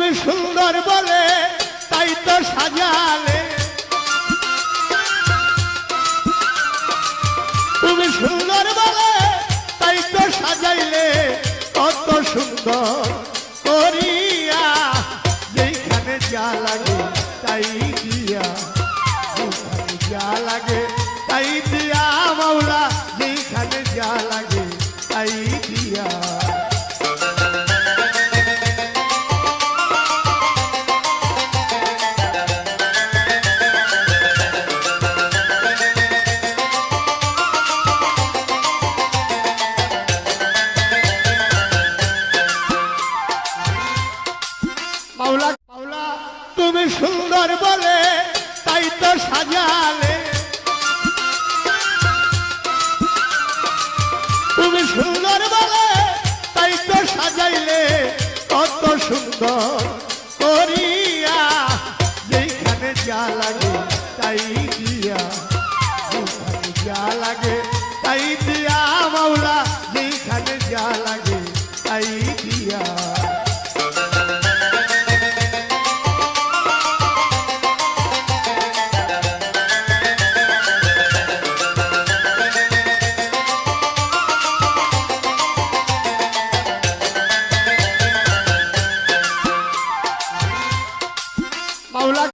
তুমি সুন্দর বলে তাই তো সাজালে, তুমি সুন্দর বলে তাই তো সাজাইলে, কত সুন্দর করিয়া যেখানে যা লাগে তাই দিয়া, যেখানে যা লাগে তাই দিয়া মাওলা, যেখানে যা লাগে তাই দিয়া। তুমি সুন্দর বলে তাই তো সাজালে, তুমি সুন্দর বলে তাই তো সাজাইলে, কত সুন্দর করিয়া যেখানে যা লাগে তাই দিয়া, যেখানে যা লাগে তাই দিয়া মাওলা,